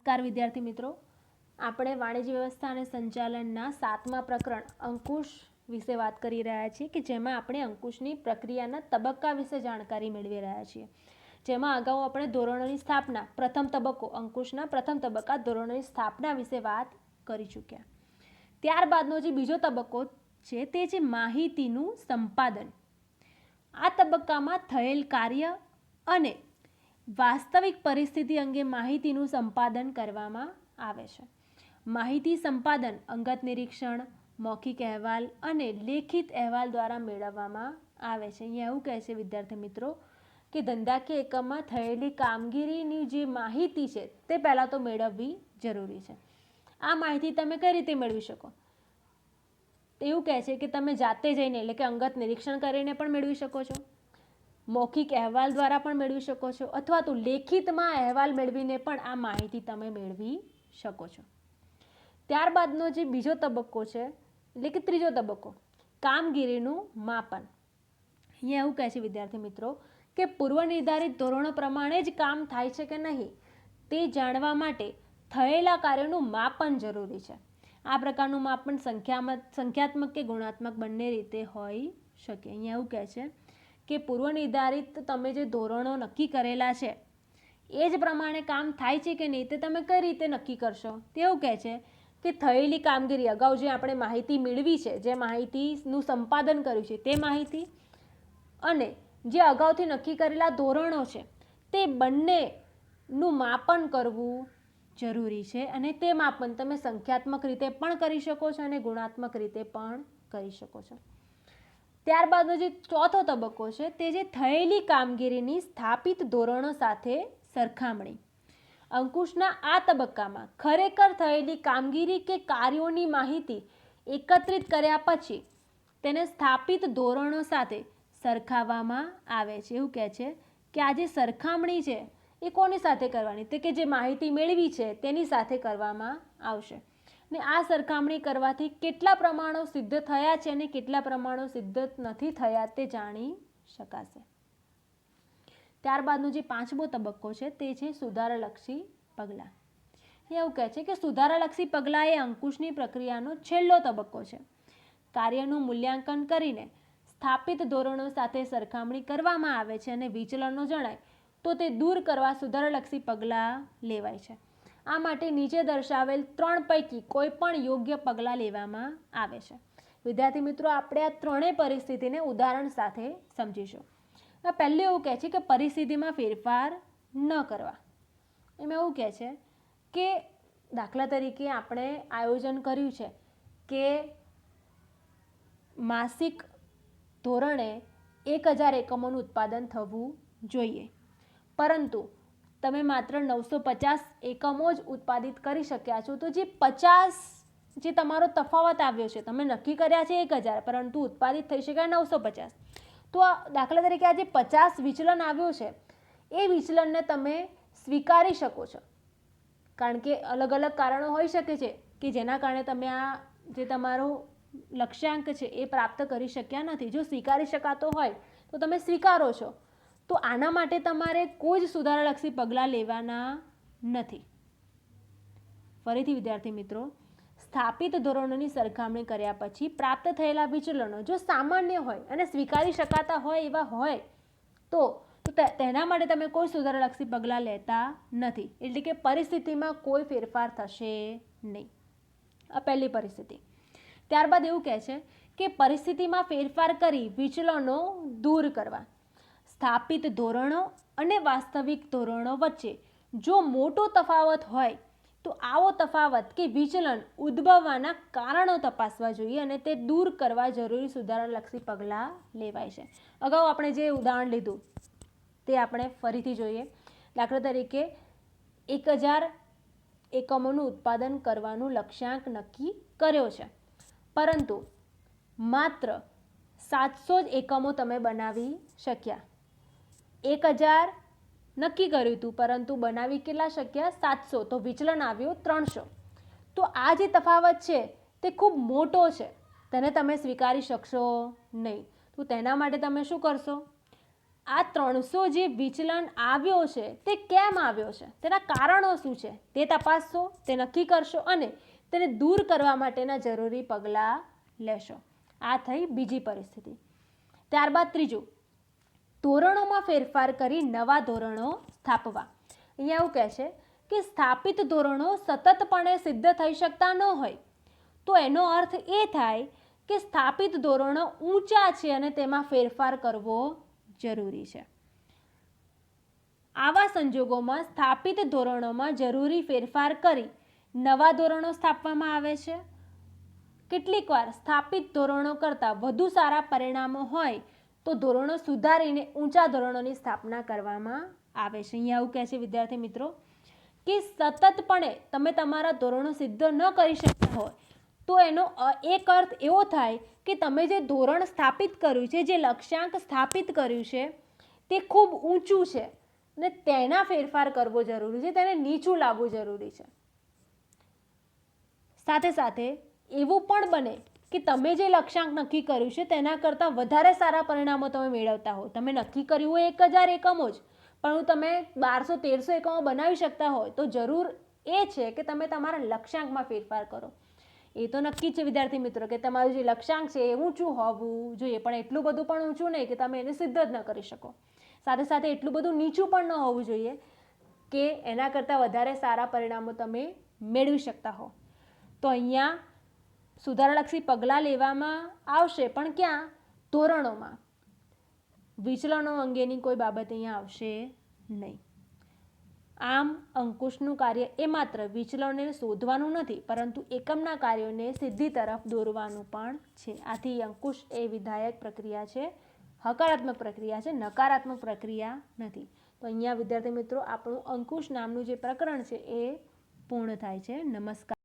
નમસ્કાર વિદ્યાર્થી મિત્રો, આપણે વાણિજ્ય વ્યવસ્થા અને સંચાલનના 7મા પ્રકરણ અંકુશ વિશે વાત કરી રહ્યા છીએ કે જેમાં આપણે અંકુશની પ્રક્રિયાના તબક્કા વિશે જાણકારી મેળવી રહ્યા છીએ. જેમાં અગાઉ આપણે ધોરણોની સ્થાપના પ્રથમ તબક્કો અંકુશના પ્રથમ તબક્કા ધોરણોની સ્થાપના વિશે વાત કરી ચૂક્યા. ત્યારબાદનો જે બીજો તબક્કો છે તે છે માહિતીનું સંપાદન. આ તબક્કામાં થયેલ કાર્ય અને વાસ્તવિક પરિસ્થિતિ અંગે માહિતીનું સંપાદન કરવામાં આવે છે. માહિતી સંપાદન અંગત નિરીક્ષણ, મૌખિક અહેવાલ અને લેખિત અહેવાલ દ્વારા મેળવવામાં આવે છે. અહીંયા એવું કહે છે વિદ્યાર્થી મિત્રો કે ધંધાકીય એકમમાં થયેલી કામગીરીની જે માહિતી છે તે પહેલાં તો મેળવવી જરૂરી છે. આ માહિતી તમે કઈ રીતે મેળવી શકો? એવું કહે છે કે તમે જાતે જઈને એટલે કે અંગત નિરીક્ષણ કરીને પણ મેળવી શકો છો, મૌખિક અહેવાલ દ્વારા પણ મેળવી શકો છો, અથવા તો લેખિતમાં અહેવાલ મેળવીને પણ આ માહિતી તમે મેળવી શકો છો. ત્યારબાદનો જે બીજો તબક્કો છે એટલે કે ત્રીજો તબક્કો કામગીરીનું માપન. અહીંયા એવું કહે છે વિદ્યાર્થી મિત્રો કે પૂર્વ નિર્ધારિત ધોરણો પ્રમાણે જ કામ થાય છે કે નહીં તે જાણવા માટે થયેલા કાર્યોનું માપન જરૂરી છે. આ પ્રકારનું માપન સંખ્યાત્મક કે ગુણાત્મક બંને રીતે હોઈ શકે. અહીંયા એવું કહે છે કે પૂર્વ નિર્ધારિત તમે જે ધોરણો નક્કી કરેલા છે એ જ પ્રમાણે કામ થાય છે કે નહીં તે તમે કઈ રીતે નક્કી કરશો? તેવું કહે છે કે થયેલી કામગીરી અગાઉ જે આપણે માહિતી મેળવી છે, જે માહિતીનું સંપાદન કર્યું છે તે માહિતી અને જે અગાઉથી નક્કી કરેલા ધોરણો છે તે બંનેનું માપન કરવું જરૂરી છે. અને તે માપન તમે સંખ્યાત્મક રીતે પણ કરી શકો છો અને ગુણાત્મક રીતે પણ કરી શકો છો. ત્યારબાદનો જે ચોથો તબક્કો છે તે જે થયેલી કામગીરીની સ્થાપિત ધોરણો સાથે સરખામણી. અંકુશના આ તબક્કામાં ખરેખર થયેલી કામગીરી કે કાર્યોની માહિતી એકત્રિત કર્યા પછી તેને સ્થાપિત ધોરણો સાથે સરખાવવામાં આવે છે. એવું કહે છે કે આ જે સરખામણી છે એ કોની સાથે કરવાની? તે કે જે માહિતી મેળવી છે તેની સાથે કરવામાં આવશે. ને આ સરખામણી કરવાથી કેટલા પ્રમાણો સિદ્ધ થયા છે અને કેટલા પ્રમાણો સિદ્ધ નથી થયા તે જાણી શકાશે. ત્યારબાદનો જે પાંચમો તબક્કો છે તે છે સુધારાલક્ષી પગલાં. એવું કહે છે કે સુધારાલક્ષી પગલાં એ અંકુશની પ્રક્રિયાનો છેલ્લો તબક્કો છે. કાર્યનું મૂલ્યાંકન કરીને સ્થાપિત ધોરણો સાથે સરખામણી કરવામાં આવે છે અને વિચલનો જણાય તો તે દૂર કરવા સુધારાલક્ષી પગલાં લેવાય છે. આ માટે નીચે દર્શાવેલ 3 પૈકી કોઈ પણ યોગ્ય પગલાં લેવામાં આવે છે. વિદ્યાર્થી મિત્રો, આપણે આ ત્રણેય પરિસ્થિતિને ઉદાહરણ સાથે સમજીશું. પહેલું એવું કહે છે કે પરિસ્થિતિમાં ફેરફાર ન કરવા. એમાં એવું કહે છે કે દાખલા તરીકે આપણે આયોજન કર્યું છે કે માસિક ધોરણે 1000 એકમોનું ઉત્પાદન થવું જોઈએ, પરંતુ તમે માત્ર 950 એકમો જ ઉત્પાદિત કરી શક્યા છો. તો જે 50 જે તમારો તફાવત આવ્યો છે, તમે નક્કી કર્યા છે 1000 પરંતુ ઉત્પાદિત થઈ શક્યા 950. તો દાખલા તરીકે આ જે 50 વિચલન આવ્યું છે એ વિચલનને તમે સ્વીકારી શકો છો, કારણ કે અલગ અલગ કારણો હોઈ શકે છે કે જેના કારણે તમે આ જે તમારો લક્ષ્યાંક છે એ પ્રાપ્ત કરી શક્યા નથી. જો સ્વીકારી શકાતો હોય તો તમે સ્વીકારો છો. તો આના માટે તમારે કોઈ જ સુધારાલક્ષી પગલાં લેવાના નથી. ફરીથી વિદ્યાર્થી મિત્રો, સ્થાપિત ધોરણોની સરખામણી કર્યા પછી પ્રાપ્ત થયેલા વિચલનો જો સામાન્ય હોય અને સ્વીકારી શકાતા હોય એવા હોય તો તેના માટે તમે કોઈ સુધારાલક્ષી પગલાં લેતા નથી. એટલે કે પરિસ્થિતિમાં કોઈ ફેરફાર થશે નહીં. આ પહેલી પરિસ્થિતિ. ત્યારબાદ એવું કહે છે કે પરિસ્થિતિમાં ફેરફાર કરી વિચલનો દૂર કરવા. સ્થાપિત ધોરણો અને વાસ્તવિક ધોરણો વચ્ચે જો મોટો તફાવત હોય તો આવો તફાવત કે વિચલન ઉદ્ભવવાના કારણો તપાસવા જોઈએ અને તે દૂર કરવા જરૂરી સુધારાલક્ષી પગલાં લેવાય છે. અગાઉ આપણે જે ઉદાહરણ લીધું તે આપણે ફરીથી જોઈએ. દાખલા તરીકે 1000 એકમોનું ઉત્પાદન કરવાનું લક્ષ્યાંક નક્કી કર્યો છે, પરંતુ માત્ર 700 જ એકમો તમે બનાવી શક્યા. 1000 નક્કી કર્યું હતું પરંતુ બનાવી કેટલા શક્યા? 700. તો વિચલન આવ્યો 300. તો આ જે તફાવત છે તે ખૂબ મોટો છે, તેને તમે સ્વીકારી શકશો નહીં. તો તેના માટે તમે શું કરશો? આ 300 જે વિચલન આવ્યો છે તે કેમ આવ્યો છે, તેના કારણો શું છે તે તપાસશો, તે નક્કી કરશો અને તેને દૂર કરવા માટેના જરૂરી પગલાં લેશો. આ થઈ બીજી પરિસ્થિતિ. ત્યારબાદ ત્રીજું, ધોરણોમાં ફેરફાર કરી નવા ધોરણો સ્થાપવા. અહીંયા એવું કહે છે કે સ્થાપિત ધોરણો સતતપણે સિદ્ધ થઈ શકતા ન હોય તો એનો અર્થ એ થાય કે સ્થાપિત ધોરણો ઊંચા છે અને તેમાં ફેરફાર કરવો જરૂરી છે. આવા સંજોગોમાં સ્થાપિત ધોરણોમાં જરૂરી ફેરફાર કરી નવા ધોરણો સ્થાપવામાં આવે છે. કેટલીકવાર સ્થાપિત ધોરણો કરતાં વધુ સારા પરિણામો હોય તો ધોરણો સુધારીને ઊંચા ધોરણોની સ્થાપના કરવામાં આવે છે. અહીંયા એવું કહે છે વિદ્યાર્થી મિત્રો કે સતતપણે તમે તમારા ધોરણો સિદ્ધ ન કરી શકતા હોય તો એનો એક અર્થ એવો થાય કે તમે જે ધોરણ સ્થાપિત કર્યું છે, જે લક્ષ્યાંક સ્થાપિત કર્યું છે તે ખૂબ ઊંચું છે અને તેના ફેરફાર કરવો જરૂરી છે, તેને નીચું લાવવું જરૂરી છે. સાથે સાથે એવું પણ બને કે તમે જે લક્ષ્યાંક નક્કી કર્યું છે તેના કરતાં વધારે સારા પરિણામો તમે મેળવતા હો. તમે નક્કી કર્યું હોય 1000 એકમો જ, પણ તમે 1200-1300 એકમો બનાવી શકતા હોય તો જરૂર એ છે કે તમે તમારા લક્ષ્યાંકમાં ફેરફાર કરો. એ તો નક્કી છે વિદ્યાર્થી મિત્રો કે તમારું જે લક્ષ્યાંક છે એ ઊંચું હોવું જોઈએ, પણ એટલું બધું પણ ઊંચું નહીં કે તમે એને સિદ્ધ જ ન કરી શકો. સાથે સાથે એટલું બધું નીચું પણ ન હોવું જોઈએ કે એના કરતાં વધારે સારા પરિણામો તમે મેળવી શકતા હો. તો અહીંયા સુધારાલક્ષી પગલાં લેવામાં આવશે, પણ ક્યાં? ધોરણોમાં. વિચલનો અંગેની કોઈ બાબત અહીંયા આવશે નહીં. આમ અંકુશનું કાર્ય એ માત્ર વિચલનોને શોધવાનું નથી પરંતુ એકમના કાર્યોને સિદ્ધિ તરફ દોરવાનું પણ છે. આથી અંકુશ એ વિધાયક પ્રક્રિયા છે, હકારાત્મક પ્રક્રિયા છે, નકારાત્મક પ્રક્રિયા નથી. તો અહીંયા વિદ્યાર્થી મિત્રો આપણું અંકુશ નામનું જે પ્રકરણ છે એ પૂર્ણ થાય છે. નમસ્કાર.